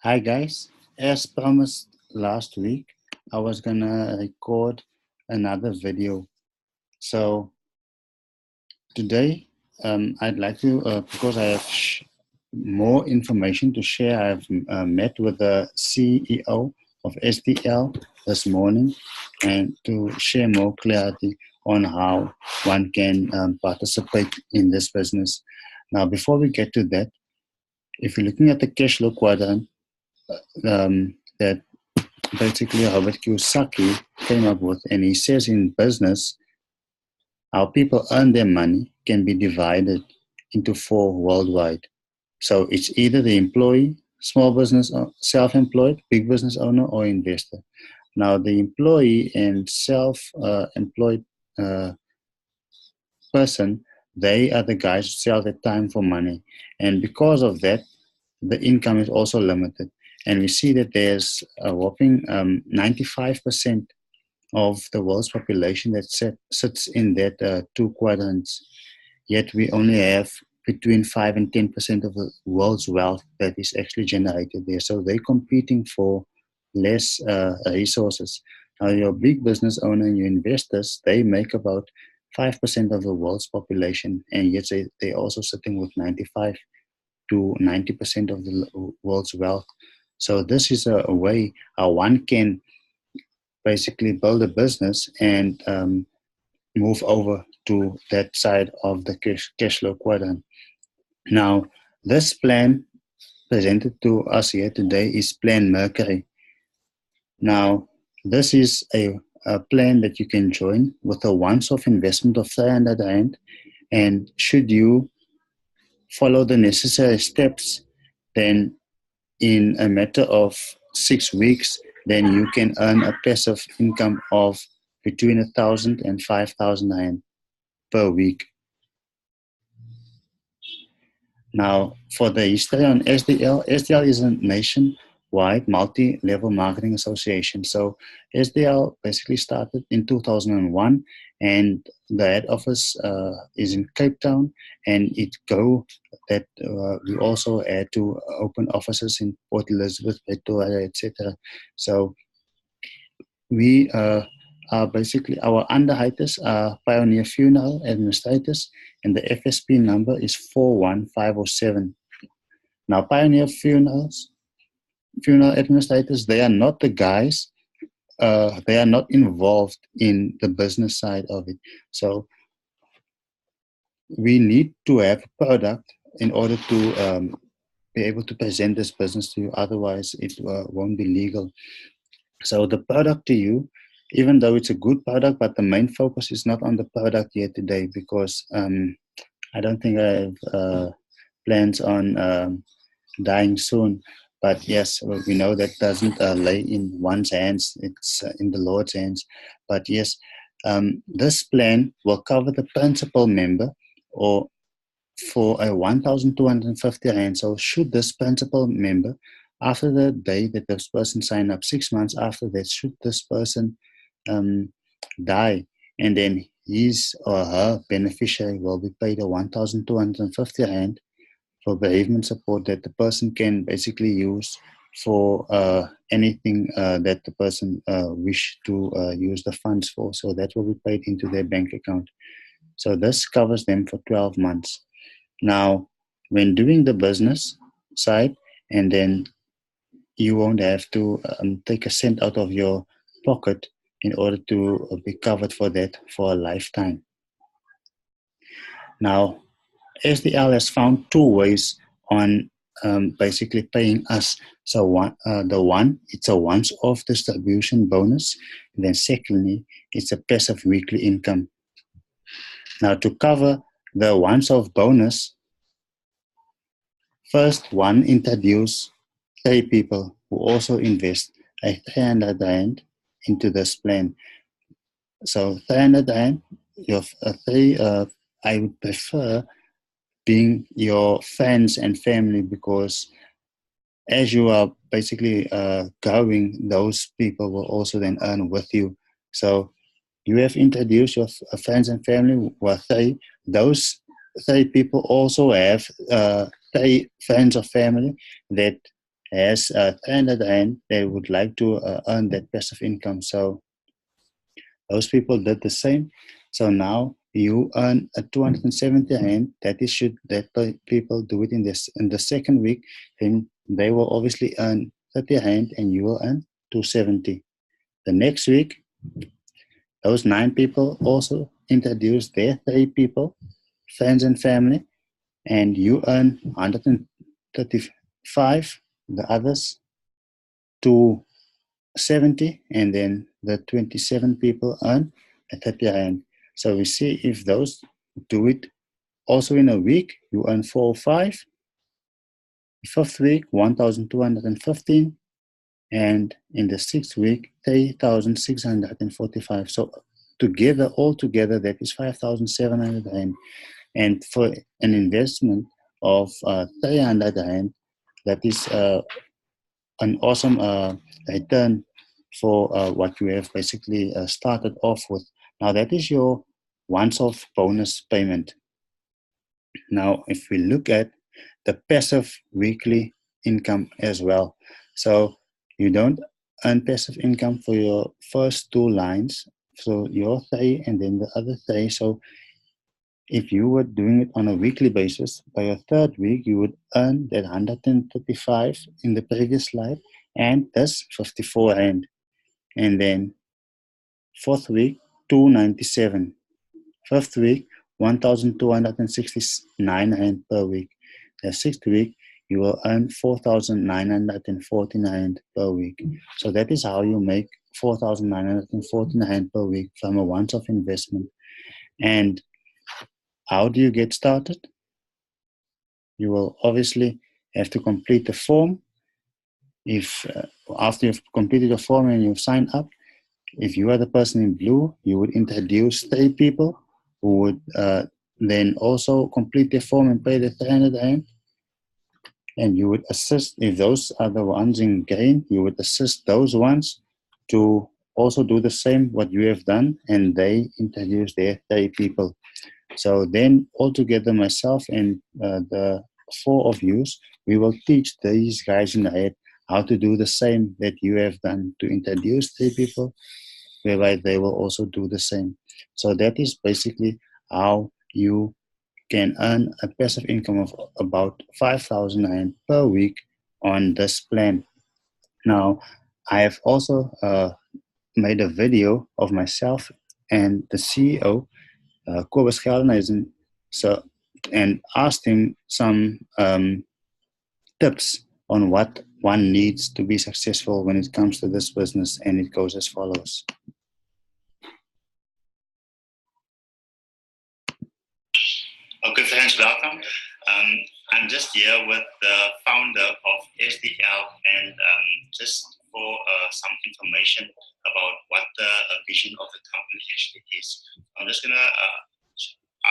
Hi guys, as promised last week, I was gonna record another video. So today, I'd like to, because I have more information to share. I've met with the CEO of SDL this morning, and to share more clarity on how one can participate in this business. Now, before we get to that, if you're looking at the cash flow quadrant, that basically Robert Kiyosaki came up with, and he says in business, how people earn their money can be divided into four worldwide. So it's either the employee, small business, self-employed, big business owner, or investor. Now, the employee and self-employed person, they are the guys who sell their time for money, and because of that, the income is also limited. And we see that there's a whopping 95% of the world's population that sits in that two quadrants. Yet we only have between 5 and 10% of the world's wealth that is actually generated there. So they're competing for less resources. Now, your big business owner and your investors, they make about 5% of the world's population, and yet they're also sitting with 95 to 90% of the world's wealth. So this is a way how one can basically build a business and move over to that side of the cash flow quadrant. Now, this plan presented to us here today is Plan Mercury. Now, this is a plan that you can join with a once-off investment of 300 Rand, and should you follow the necessary steps, then in a matter of 6 weeks, then you can earn a passive income of between 1,000 and 5,000 Rand per week. Now, for the history on SDL, SDL is a nationwide multi-level marketing association. So SDL basically started in 2001, and the head office is in Cape Town, and it grew that we also had to open offices in Port Elizabeth, Pretoria, etc. So we are basically, our underwriters are Pioneer Funeral Administrators, and the FSP number is 41507. Now, Pioneer Funeral Administrators, they are not the guys, they are not involved in the business side of it. So we need to have a product in order to be able to present this business to you. Otherwise, it won't be legal. So the product to you, even though it's a good product, but the main focus is not on the product yet today, because I don't think I have plans on dying soon. But yes, we know that doesn't lay in one's hands, it's in the Lord's hands. But yes, this plan will cover the principal member or for a 1,250 Rand. So should this principal member, after the day that this person signed up, 6 months after that, should this person die, and then his or her beneficiary will be paid a 1,250 Rand for bereavement support that the person can basically use for anything that the person wish to use the funds for. So that will be paid into their bank account. So this covers them for 12 months. Now, when doing the business side, and then you won't have to take a cent out of your pocket in order to be covered for that for a lifetime. Now, SDL has found two ways on basically paying us. So it's a once-off distribution bonus. And then secondly, it's a passive weekly income. Now, to cover the once-off bonus, first one introduce 3 people who also invest a 300 Rand into this plan. So 300 Rand, your I would prefer being your friends and family, because as you are basically growing, those people will also then earn with you. So you have introduced your friends and family who are 3. Those 3 people also have 3 friends or family that has 300 Rand, they would like to earn that passive income. So those people did the same. So now you earn a 270 Rand. That is, should that people do it in the second week, then they will obviously earn 30 Rand and you will earn 270. The next week, those 9 people also introduce their 3 people, friends and family, and you earn 135, the others 270, and then the 27 people earn a 30 Rand. So we see if those do it also in a week, you earn 405. The fifth week, 1,215, and in the sixth week, 3,645. So together, altogether, that is 5,700 Rand. And for an investment of 300 Rand, that is an awesome return for what you have basically started off with. Now, that is your once-off bonus payment. Now, if we look at the passive weekly income as well, so you don't earn passive income for your first 2 lines, so your 3 and then the other 3. So if you were doing it on a weekly basis, by your third week, you would earn that 135 in the previous slide and thus 54 Rand. And then fourth week, 297. Fifth week, 1,269 Rand per week. The sixth week, you will earn 4,949 Rand per week. So that is how you make 4,949 Rand per week from a once-off investment. And how do you get started? You will obviously have to complete the form. If after you've completed the form and you've signed up, if you are the person in blue, you would introduce 3 people who would then also complete the form and pay the 300 Rand. And you would assist, if those are the ones in green, you would assist those ones to also do the same what you have done, and they introduce their 3 people. So then altogether, myself and the 4 of you, we will teach these guys in the head how to do the same that you have done, to introduce 3 people, whereby they will also do the same. So that is basically how you can earn a passive income of about 5,000 Rand per week on this plan. Now, I have also made a video of myself and the CEO, Kobus Geldenhuizen, so, and asked him some tips on what one needs to be successful when it comes to this business, and it goes as follows. Okay, friends, welcome. I'm just here with the founder of SDL, and just for some information about what the vision of the company actually is. I'm just going to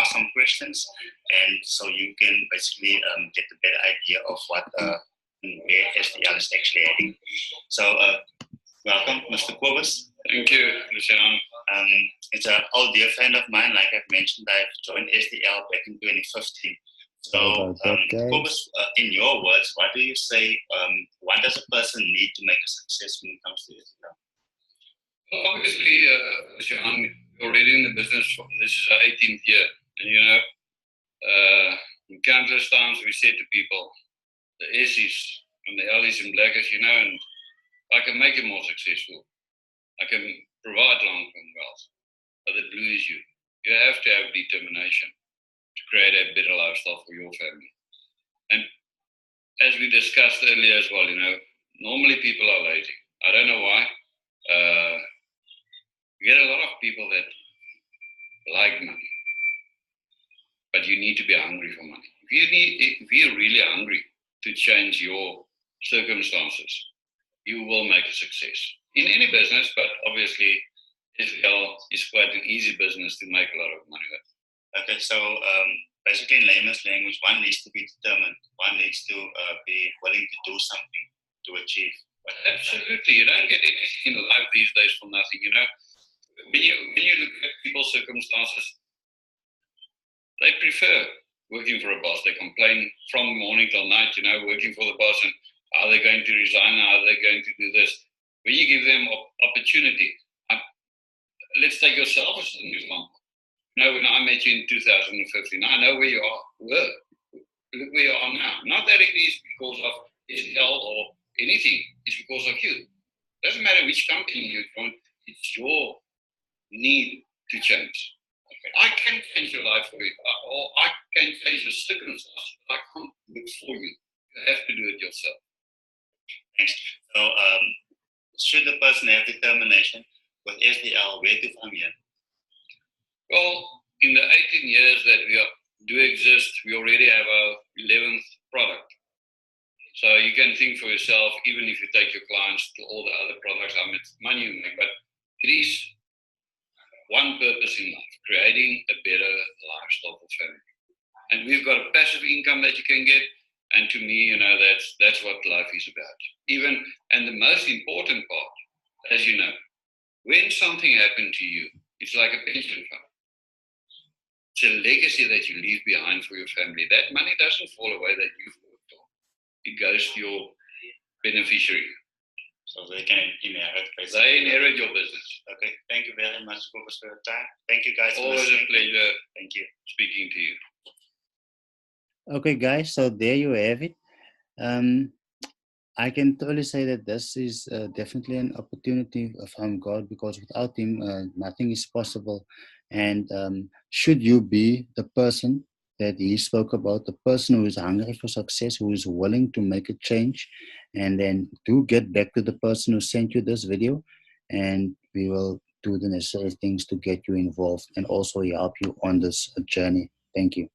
ask some questions, and so you can basically get a better idea of what where SDL is actually heading. So, welcome, Mr. Kobus. Thank you, Lucian. It's an old dear friend of mine. Like I've mentioned, I've joined SDL back in 2015. So, Kobus, in your words, what do you say? What does a person need to make a success when it comes to SDL? Well, obviously, Lucian, you're already in the business. This is our 18th year. And you know, in countless times we said to people, the S is and the L is in black, as you know, and I can make you more successful. I can provide long-term wealth, but the blue is you. You have to have determination to create a better lifestyle for your family. And as we discussed earlier as well, you know, normally people are lazy. I don't know why. You get a lot of people that like money, but you need to be hungry for money. If you're really hungry to change your circumstances, you will make a success in any business, but obviously SDL is quite an easy business to make a lot of money with. Okay, so basically in layman's language, one needs to be determined. One needs to be willing to do something to achieve. Absolutely, you don't get anything in life these days for nothing. You know, when you look at people's circumstances, they prefer working for a boss. They complain from morning till night, you know, working for the boss. And Are they going to resign? Are they going to do this? When you give them opportunity, let's take yourself as an example. When I met you in 2015, I know where you were. Look where you are now. Not that it is because of SL or anything. It's because of you. Doesn't matter which company you join. It's your need to change. I can change your life for you, or I can change your circumstances. I can't do it for you. You have to do it yourself. Thanks. So, should the person have determination with SDL, where to from here? Well, in the 18 years that we do exist, we already have our 11th product. So you can think for yourself, even if you take your clients to all the other products, how much money you make, but it is one purpose in life, creating a better lifestyle for family. And we've got a passive income that you can get, and to me, that's what life is about. And the most important part, as you know, when something happened to you, it's like a pension fund. It's a legacy that you leave behind for your family. That money doesn't fall away that you've worked on. It goes to your beneficiary. So they can inherit. Basically. They inherit your business. Okay. Thank you very much for your time. Thank you guys. Always a pleasure. Thank you. Speaking to you. Okay, guys. So there you have it. I can totally say that this is definitely an opportunity from God, because without Him, nothing is possible. And should you be the person that He spoke about, the person who is hungry for success, who is willing to make a change, and then do get back to the person who sent you this video, and we will do the necessary things to get you involved and also help you on this journey. Thank you.